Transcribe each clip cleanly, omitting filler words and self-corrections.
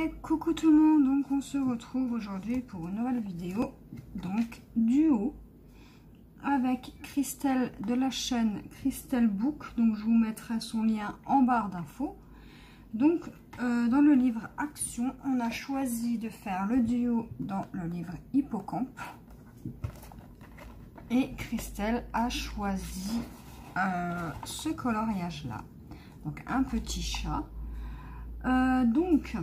Et coucou tout le monde, donc on se retrouve aujourd'hui pour une nouvelle vidéo, donc duo avec Christelle de la chaîne Christelle Book, donc je vous mettrai son lien en barre d'infos. Donc dans le livre Action, on a choisi de faire le duo dans le livre Hippocampe et Christelle a choisi ce coloriage là, donc un petit chat. Donc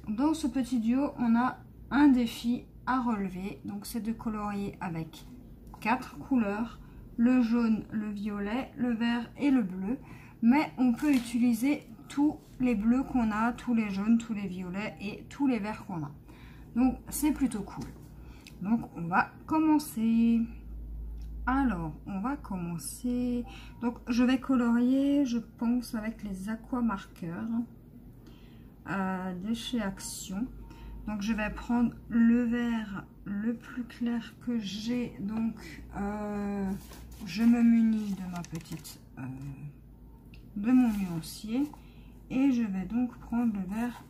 dans ce petit duo on a un défi à relever, donc c'est de colorier avec 4 couleurs, le jaune, le violet, le vert et le bleu, mais on peut utiliser tous les bleus qu'on a, tous les jaunes, tous les violets et tous les verts qu'on a, donc c'est plutôt cool. Donc on va commencer. Alors on va commencer, donc je vais colorier, je pense, avec les aqua marqueurs de chez Action. Donc je vais prendre le vert le plus clair que j'ai, donc je me munis de ma petite de mon nuancier et je vais donc prendre le vert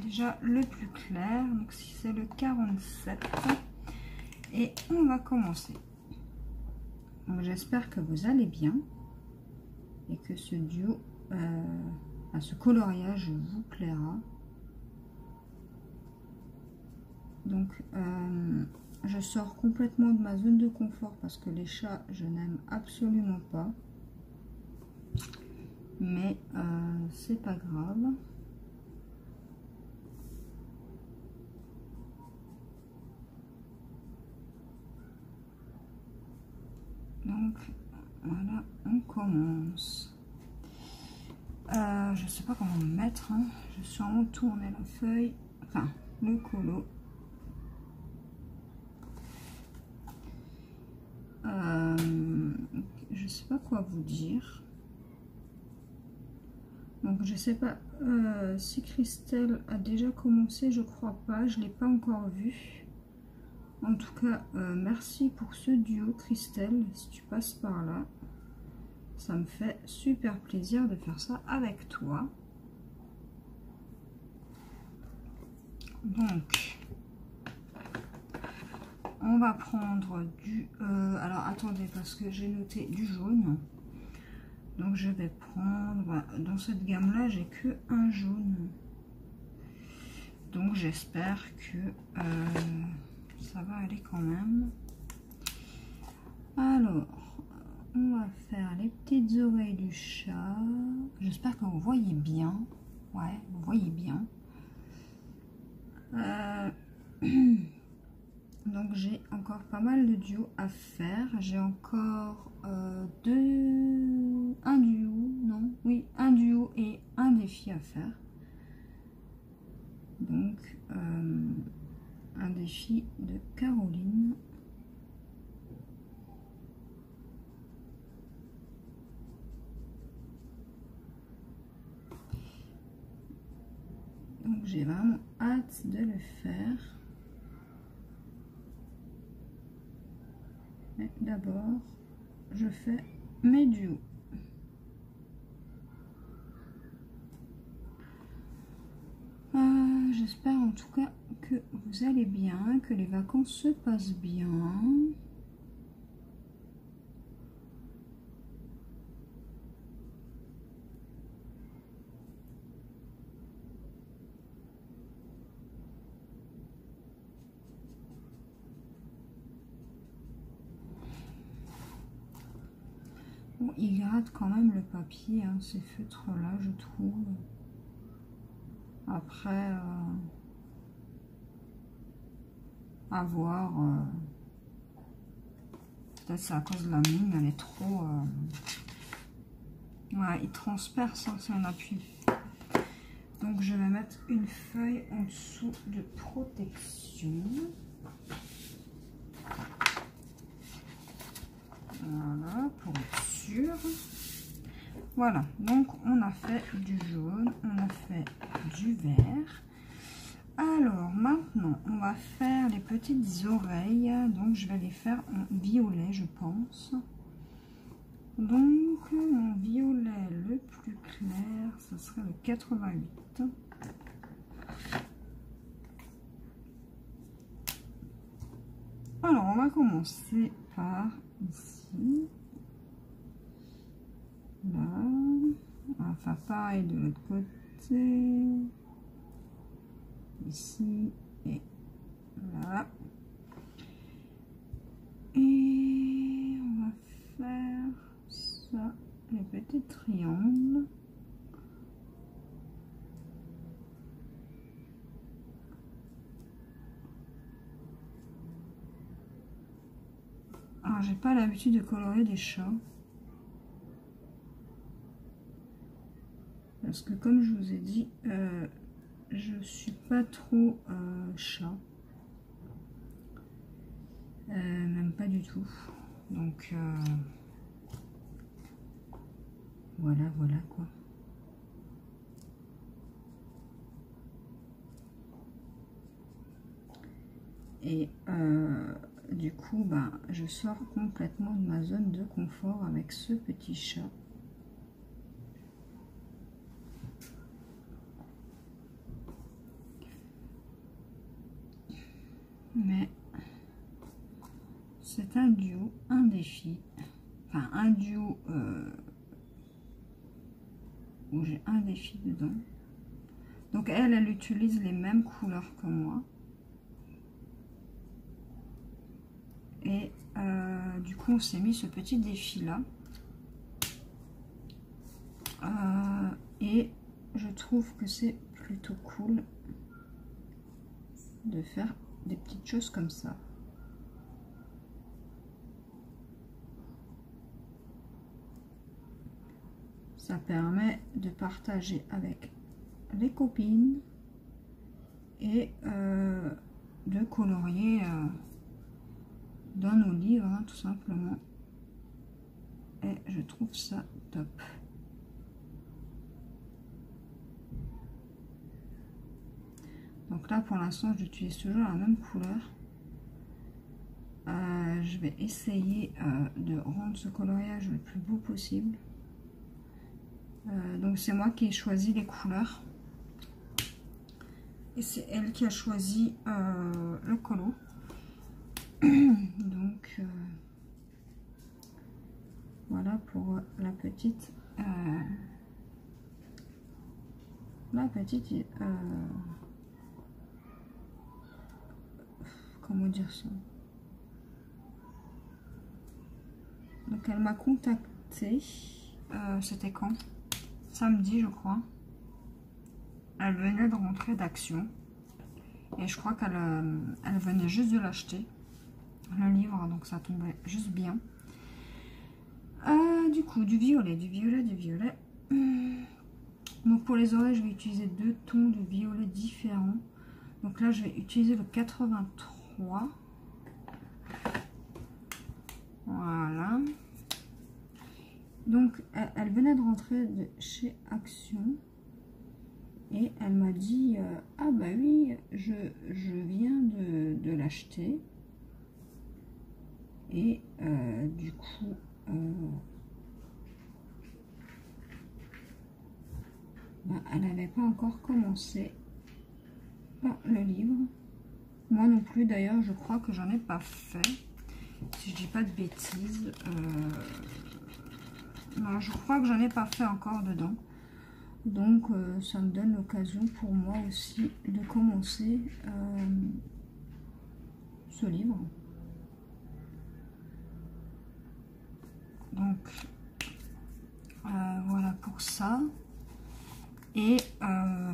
déjà le plus clair, donc si c'est le 47, et on va commencer. J'espère que vous allez bien et que ce duo ce coloriage vous plaira. Donc je sors complètement de ma zone de confort parce que les chats je n'aime absolument pas, mais c'est pas grave. Donc voilà, on commence. Je sais pas comment me mettre, hein. Je suis en tourner la feuille, enfin le colo. Je sais pas quoi vous dire. Donc je sais pas si Christelle a déjà commencé, je crois pas, je l'ai pas encore vu. En tout cas, merci pour ce duo Christelle, si tu passes par là. Ça me fait super plaisir de faire ça avec toi. Donc, on va prendre du... alors, attendez, parce que j'ai noté du jaune. Donc, je vais prendre... Dans cette gamme-là, j'ai que un jaune. Donc, j'espère que ça va aller quand même. Alors... on va faire les petites oreilles du chat. J'espère que vous voyez bien. Ouais, vous voyez bien. Donc j'ai encore pas mal de duos à faire. J'ai encore un duo et un défi à faire. Donc un défi de Caroline. Donc j'ai vraiment hâte de le faire. Mais d'abord, je fais mes duos. J'espère en tout cas que vous allez bien, que les vacances se passent bien. Bon, il gratte quand même le papier, hein, ces feutres là, je trouve. Après à voir, peut-être c'est à cause de la mine, elle est trop ouais, il transperce, hein, si on appuie. Donc je vais mettre une feuille en dessous de protection. Voilà, pour être sûr. Voilà, donc on a fait du jaune, on a fait du vert. Alors maintenant, on va faire les petites oreilles. Donc je vais les faire en violet, je pense. Donc mon violet le plus clair, ce serait le 88. Alors, on va commencer par ici. Là. On va faire pareil de l'autre côté. Ici et là. Et on va faire ça, les petits triangles. Alors, j'ai pas l'habitude de colorier des chats. Parce que comme je vous ai dit, je suis pas trop chat. Même pas du tout. Donc, voilà quoi. Et du coup, ben, je sors complètement de ma zone de confort avec ce petit chat. Mais c'est un duo, un défi. Enfin, un duo où j'ai un défi dedans. Donc elle utilise les mêmes couleurs que moi. Et du coup, on s'est mis ce petit défi là. Et je trouve que c'est plutôt cool de faire des petites choses comme ça. Ça permet de partager avec les copines et de colorier dans nos livres, hein, tout simplement. Et je trouve ça top. Donc là, pour l'instant, j'utilise toujours la même couleur. Je vais essayer de rendre ce coloriage le plus beau possible. Donc c'est moi qui ai choisi les couleurs. Et c'est elle qui a choisi le colo. Donc voilà pour la petite comment dire ça. Donc elle m'a contacté, c'était quand? Samedi je crois. Elle venait de rentrer d'Action et je crois qu'elle venait juste de l'acheter, le livre, donc ça tombait juste bien. Du coup du violet. Donc pour les oreilles je vais utiliser deux tons de violet différents. Donc là je vais utiliser le 83. Voilà. Donc elle venait de rentrer de chez Action et elle m'a dit ah bah oui, je viens de l'acheter. Et du coup bah, elle n'avait pas encore commencé le livre. Moi non plus d'ailleurs, je crois que j'en ai pas fait, si je dis pas de bêtises. Non, je crois que j'en ai pas fait encore dedans. Donc ça me donne l'occasion pour moi aussi de commencer ce livre. Donc voilà pour ça. Et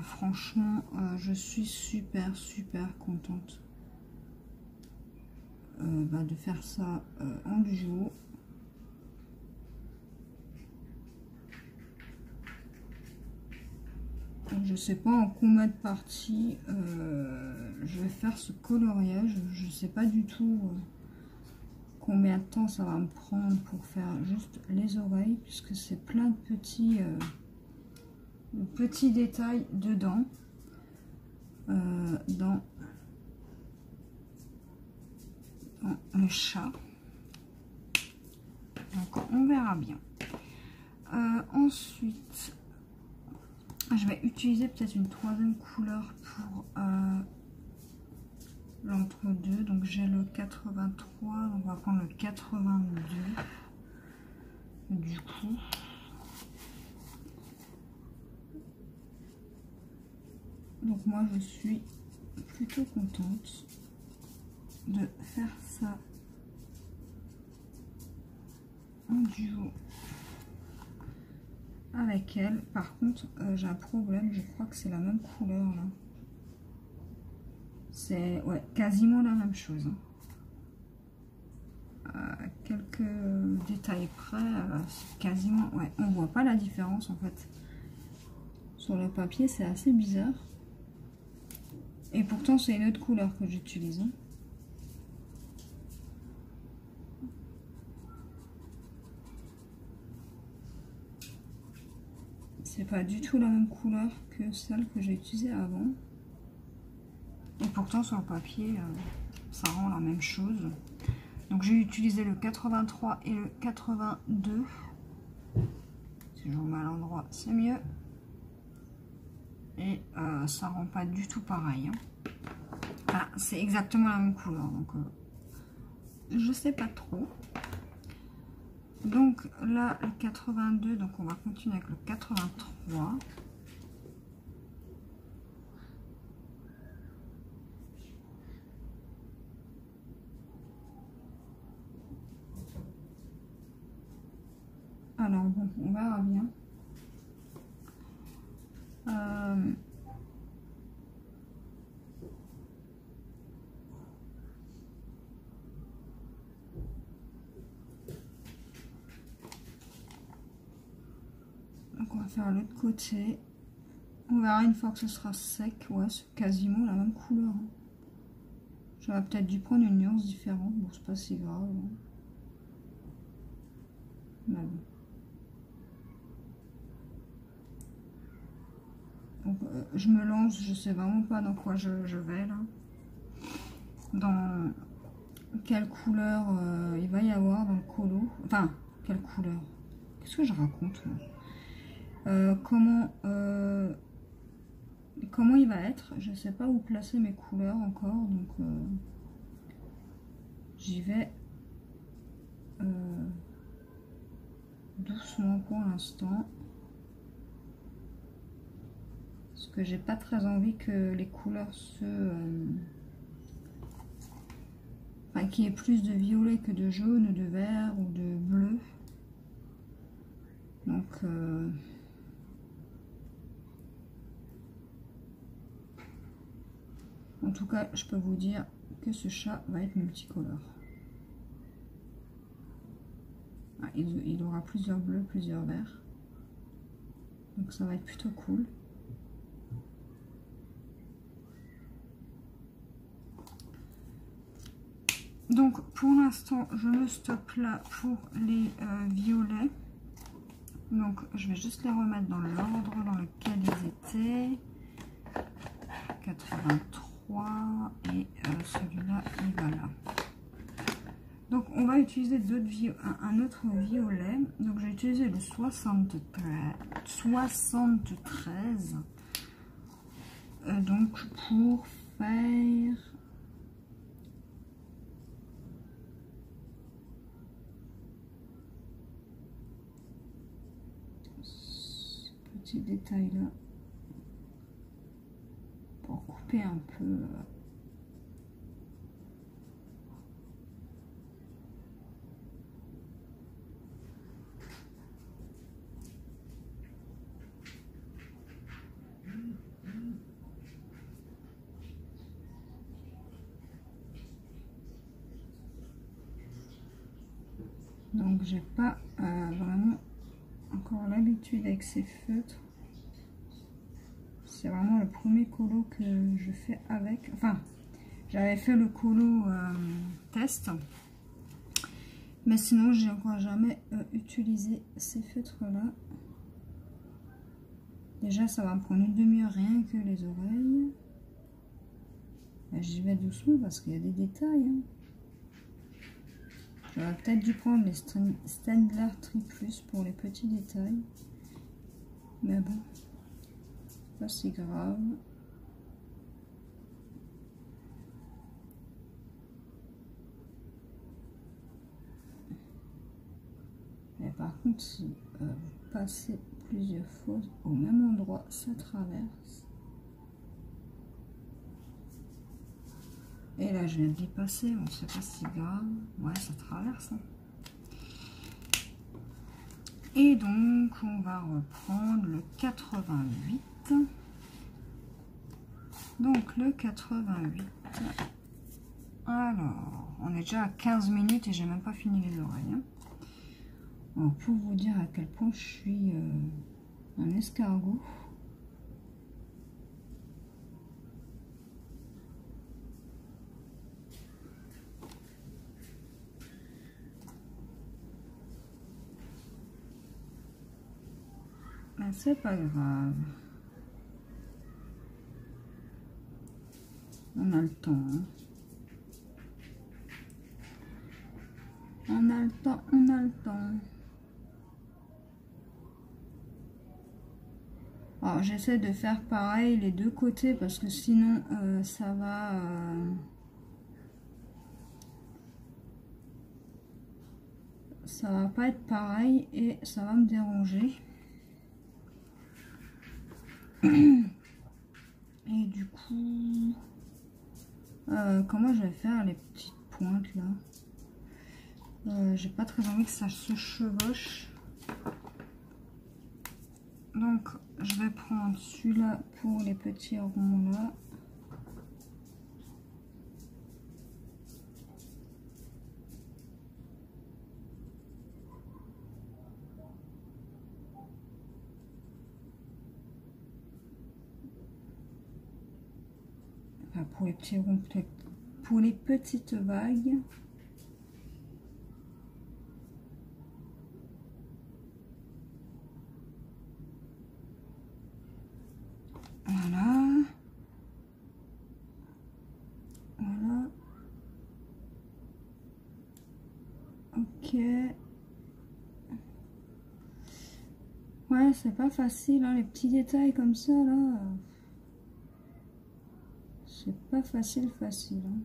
franchement, je suis super contente de faire ça en duo. Je sais pas en combien de parties je vais faire ce coloriage. Je sais pas du tout combien de temps ça va me prendre pour faire juste les oreilles, puisque c'est plein de petits détails dedans, dans le chat. Donc on verra bien. Ensuite je vais utiliser peut-être une troisième couleur pour l'entre-deux. Donc j'ai le 83, on va prendre le 82. Du coup, donc moi je suis plutôt contente de faire ça en duo avec elle. Par contre, j'ai un problème, je crois que c'est la même couleur là. C'est ouais, quasiment la même chose. Quelques détails près, c'est quasiment, ouais, on voit pas la différence en fait. Sur le papier, c'est assez bizarre. Et pourtant, c'est une autre couleur que j'utilise. C'est pas du tout la même couleur que celle que j'ai utilisée avant. Et pourtant, sur le papier, ça rend la même chose. Donc, j'ai utilisé le 83 et le 82. Si je remets à l'endroit, c'est mieux. Et ça rend pas du tout pareil. Voilà, c'est exactement la même couleur. Donc, je sais pas trop. Donc là, le 82, donc on va continuer avec le 83. Alors bon, on verra bien. Donc on va faire l'autre côté. On verra une fois que ce sera sec. Ouais, c'est quasiment la même couleur. Hein. J'aurais peut-être dû prendre une nuance différente. Bon, c'est pas si grave. Hein. Mais bon. Donc, je me lance, je sais vraiment pas dans quoi je vais là. Dans quelle couleur il va y avoir dans le colo. Enfin, quelle couleur. Qu'est-ce que je raconte moi comment il va être. Je sais pas où placer mes couleurs encore. Donc, j'y vais doucement pour l'instant. Parce que j'ai pas très envie que les couleurs enfin, qu'il y ait plus de violet que de jaune, ou de vert ou de bleu. Donc en tout cas, je peux vous dire que ce chat va être multicolore. Ah, il aura plusieurs bleus, plusieurs verts. Donc ça va être plutôt cool. Donc pour l'instant, je me stoppe là pour les violets. Donc je vais juste les remettre dans l'ordre dans lequel ils étaient. 83 et celui-là il va là. Donc on va utiliser un autre violet. Donc j'ai utilisé le 73 donc pour faire ce petit détail là pour couper un peu. Donc j'ai pas vraiment encore l'habitude avec ces feutres. C'est vraiment le premier colo que je fais avec. Enfin, j'avais fait le colo test. Mais sinon, j'ai encore jamais utilisé ces feutres-là. Déjà, ça va me prendre une demi-heure rien que les oreilles. J'y vais doucement parce qu'il y a des détails. Hein. J'aurais peut-être dû prendre les Staedtler Triplus pour les petits détails. Mais bon, pas si grave. par contre, si vous passez plusieurs fois au même endroit, ça traverse. Et là, je viens de passer, bon, c'est pas si grave. Ouais, ça traverse. Hein. Et donc, on va reprendre le 88. Donc, le 88. Alors, on est déjà à 15 minutes et j'ai même pas fini les oreilles. Hein. Alors, pour vous dire à quel point je suis un escargot. Mais c'est pas grave. On a le temps. Hein. On a le temps, on a le temps. Alors j'essaie de faire pareil les deux côtés parce que sinon ça va pas être pareil et ça va me déranger. Et du coup, comment je vais faire les petites pointes là? J'ai pas très envie que ça se chevauche. Donc, je vais prendre celui-là pour les petits ronds là. Enfin, pour les petits ronds, peut-être pour les petites vagues. Voilà. Voilà. Ok. Ouais, c'est pas facile, hein, les petits détails comme ça, là. C'est pas facile. Hein.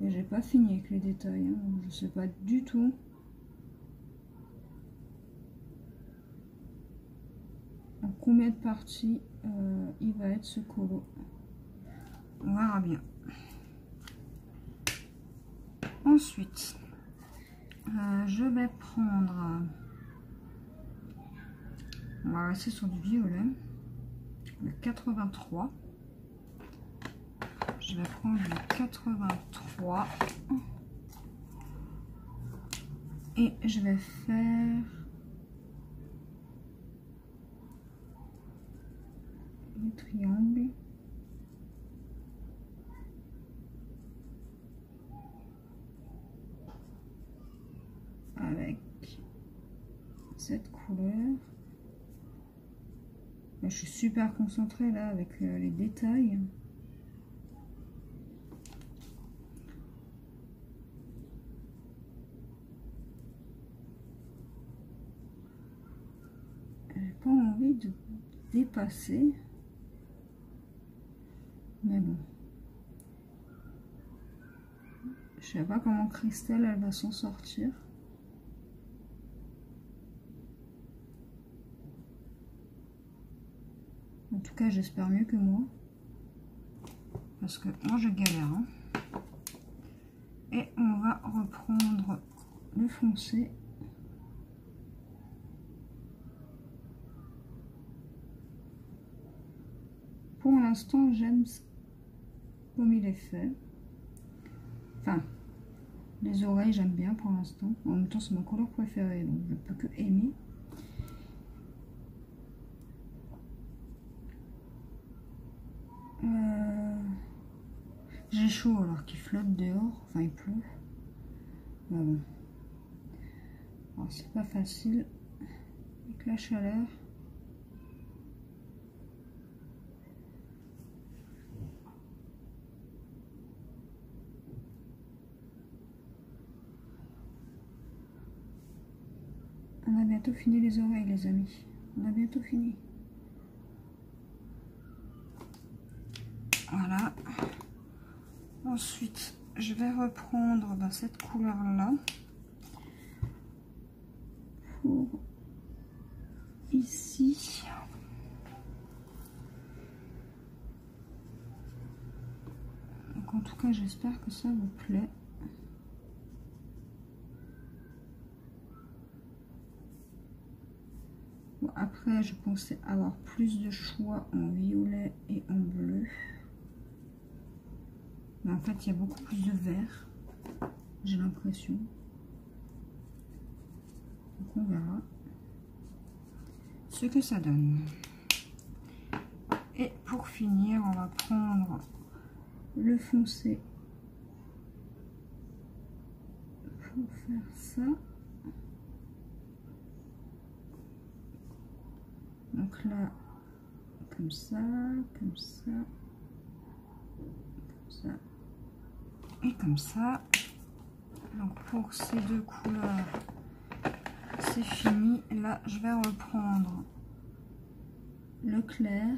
Et j'ai pas fini avec les détails, hein. Je sais pas du tout. En combien de parties il va être ce colo. On verra bien. Ensuite, je vais prendre... On va rester sur du violet. Le 83. Je vais prendre le 83. Et je vais faire... le triangle. Avec cette couleur. Je suis super concentrée là avec les détails. J'ai pas envie de dépasser. Mais bon. Je sais pas comment Christelle elle va s'en sortir. En tout cas, j'espère mieux que moi. Parce que moi, je galère. Hein. Et on va reprendre le foncé. Pour l'instant, j'aime comme il est fait. Enfin, les oreilles, j'aime bien pour l'instant. En même temps, c'est ma couleur préférée, donc je ne peux que aimer. J'ai chaud alors qu'il flotte dehors, enfin il pleut. Mais bon. Alors c'est pas facile avec la chaleur. On a bientôt fini les oreilles les amis. On a bientôt fini. Voilà. Ensuite, je vais reprendre cette couleur-là. tout cas, j'espère que ça vous plaît. Bon, après, je pensais avoir plus de choix en violet et en bleu. Mais en fait, il y a beaucoup plus de vert. J'ai l'impression. Donc, on verra ce que ça donne. Et pour finir, on va prendre le foncé pour faire ça. Donc là, comme ça, comme ça, comme ça et comme ça. Donc pour ces deux couleurs, c'est fini. Là, je vais reprendre le clair.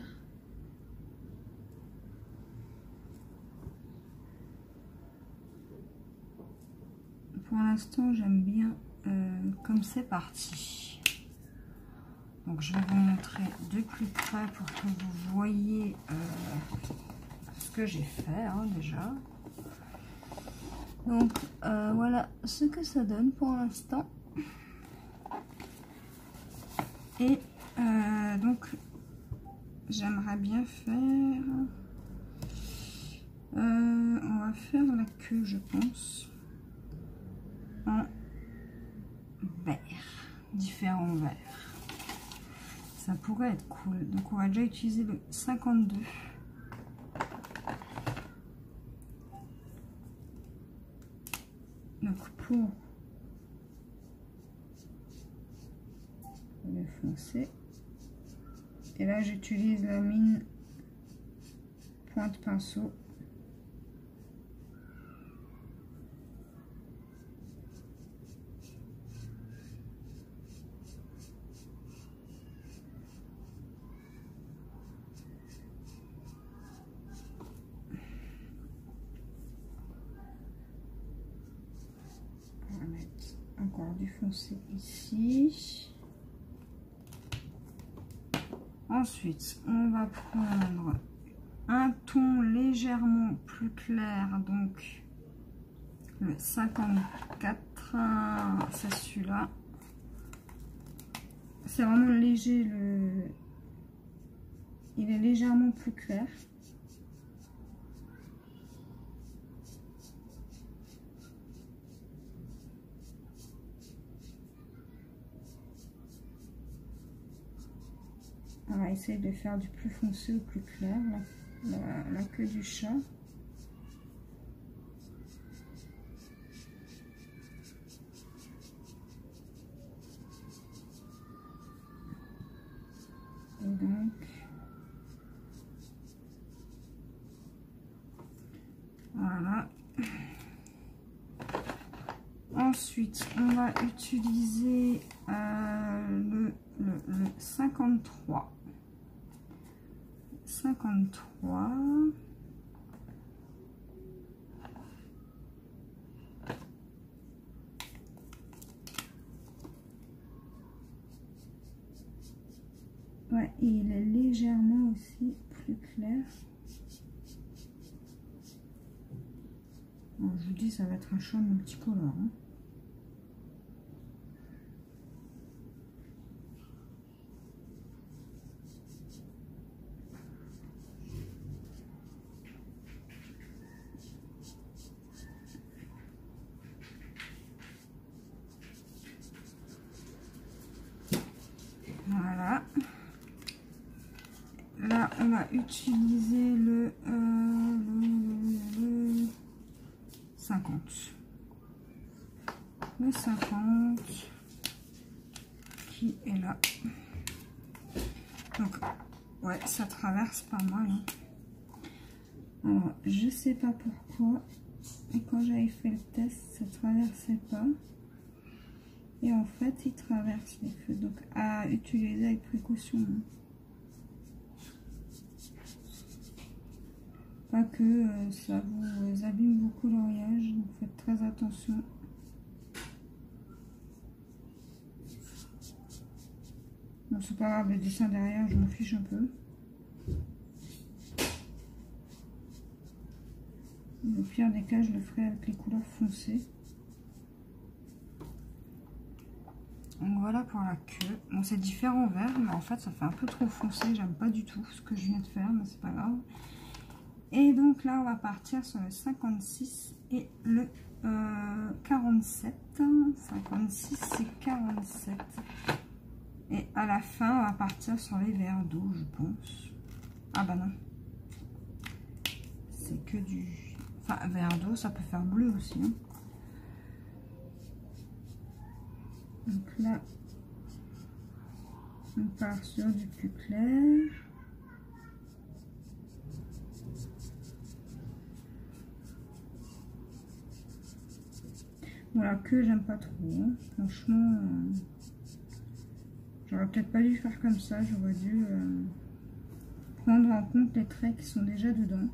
Pour l'instant, j'aime bien comme c'est parti. Donc, je vais vous montrer de plus près pour que vous voyez ce que j'ai fait hein, déjà. Donc, voilà ce que ça donne pour l'instant. Et donc, j'aimerais bien faire... on va faire la queue, je pense. En vert, différents verts. Ça pourrait être cool. Donc on va déjà utiliser le 52. Donc pour le foncé. Et là j'utilise la mine pointe pinceau. Encore du foncé ici. Ensuite, on va prendre un ton légèrement plus clair, donc le 54, c'est celui-là. C'est vraiment léger, il est légèrement plus clair. On va essayer de faire du plus foncé au plus clair, la queue du chat. Et donc, voilà. Ensuite, on va utiliser le 53. 53. Ouais, et il est légèrement aussi plus clair. Bon, je vous dis, ça va être un choix multicolore. Hein. Voilà. Là, on va utiliser le 50. Le 50 qui est là. Donc, ouais, ça traverse pas mal. Hein. Alors, je sais pas pourquoi. Et quand j'avais fait le test, ça traversait pas. Et en fait, il traverse les feux. Donc, à utiliser avec précaution. Pas que ça vous abîme beaucoup l'oreillage. Donc, faites très attention. Bon, c'est pas grave, le dessin derrière, je m'en fiche un peu. Au pire des cas, je le ferai avec les couleurs foncées. Donc voilà pour la queue. Bon, c'est différent vert, mais en fait, ça fait un peu trop foncé. J'aime pas du tout ce que je viens de faire, mais c'est pas grave. Et donc là, on va partir sur le 56 et le 47. 56 et 47. Et à la fin, on va partir sur les verts d'eau, je pense. Ah bah non. C'est que du... Enfin, vert d'eau, ça peut faire bleu aussi. Hein. Donc là, on part sur du plus clair. Voilà, que j'aime pas trop. Hein. Franchement, j'aurais peut-être pas dû faire comme ça. J'aurais dû prendre en compte les traits qui sont déjà dedans.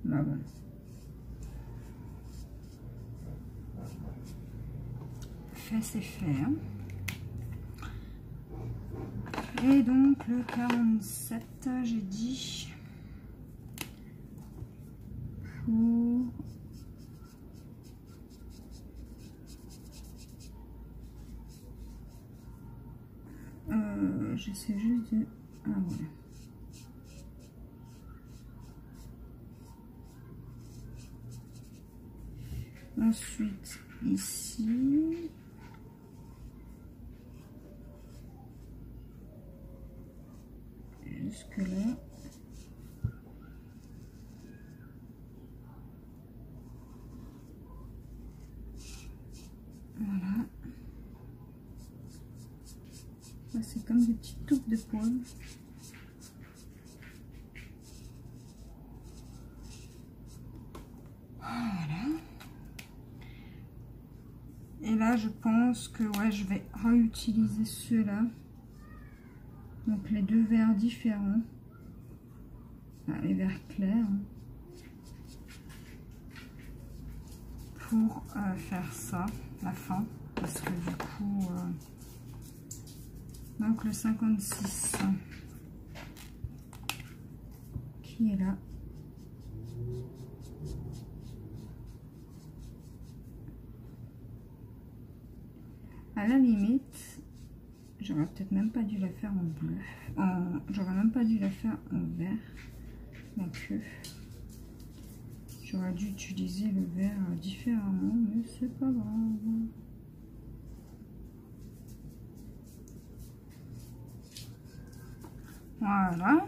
Bah bon. Fait, c'est fait. Hein. Et donc le 47, j'ai dit pour j'essaie juste de... Ah voilà. Ensuite, ici. Jusque là. Voilà. Ça, c'est comme des petites touffes de poils. Voilà. Et là, je pense que ouais, je vais réutiliser ceux-là. Donc les deux verts différents. Enfin, les verts clairs. Pour faire ça, la fin. Parce que du coup... donc le 56 qui est là. À la limite, j'aurais peut-être même pas dû la faire en bleu. J'aurais même pas dû la faire en vert. La queue. J'aurais dû utiliser le vert différemment, mais c'est pas grave. Voilà.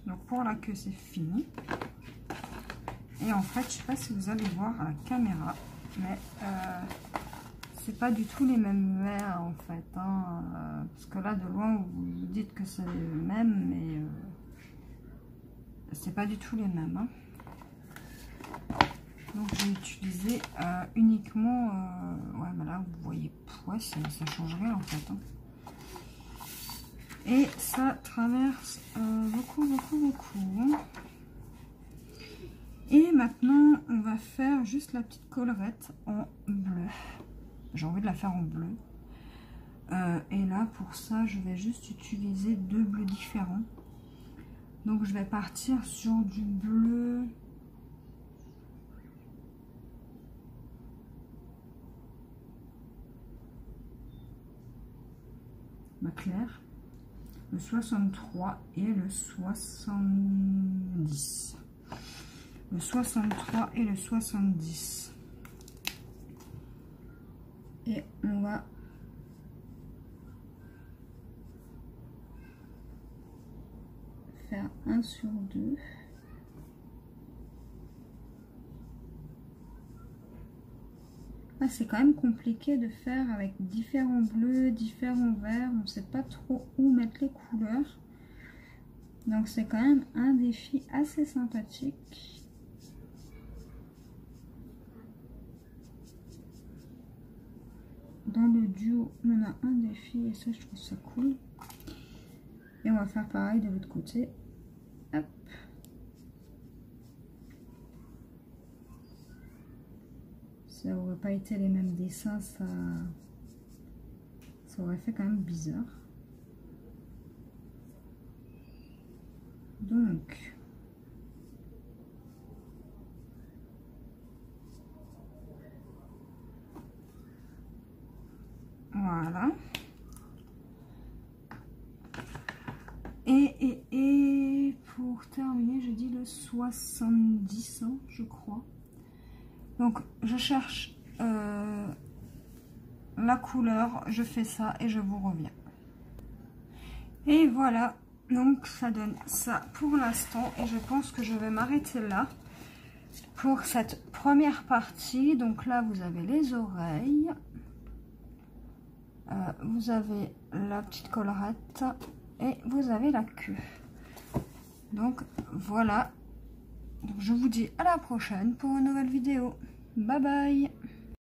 Donc pour la queue, c'est fini. Et en fait, je sais pas si vous allez voir à la caméra, mais c'est pas du tout les mêmes verts en fait. Hein, parce que là, de loin, vous dites que c'est le même, mais c'est pas du tout les mêmes. Hein. Donc j'ai utilisé uniquement... ouais, mais là, vous voyez, ouais, ça change rien en fait. Hein. Et ça traverse beaucoup. Hein. Et maintenant, on va faire juste la petite collerette en bleu. J'ai envie de la faire en bleu. Et là, pour ça, je vais juste utiliser deux bleus différents. Donc, je vais partir sur du bleu. Clair. Le 63 et le 70. Le 63 et le 70. Et on va faire 1 sur 2. Ah, c'est quand même compliqué de faire avec différents bleus, différents verts. On ne sait pas trop où mettre les couleurs. Donc c'est quand même un défi assez sympathique. Dans le duo, on a un défi et ça, je trouve ça cool. Et on va faire pareil de l'autre côté. Hop. Ça n'aurait pas été les mêmes dessins, ça aurait fait quand même bizarre. Donc, Et pour terminer, je dis le 70 ans, je crois. Donc je cherche la couleur, je fais ça et je vous reviens. Et voilà, donc ça donne ça pour l'instant et je pense que je vais m'arrêter là pour cette première partie. Donc là vous avez les oreilles, vous avez la petite collerette et vous avez la queue. Donc voilà, donc je vous dis à la prochaine pour une nouvelle vidéo. Bye bye.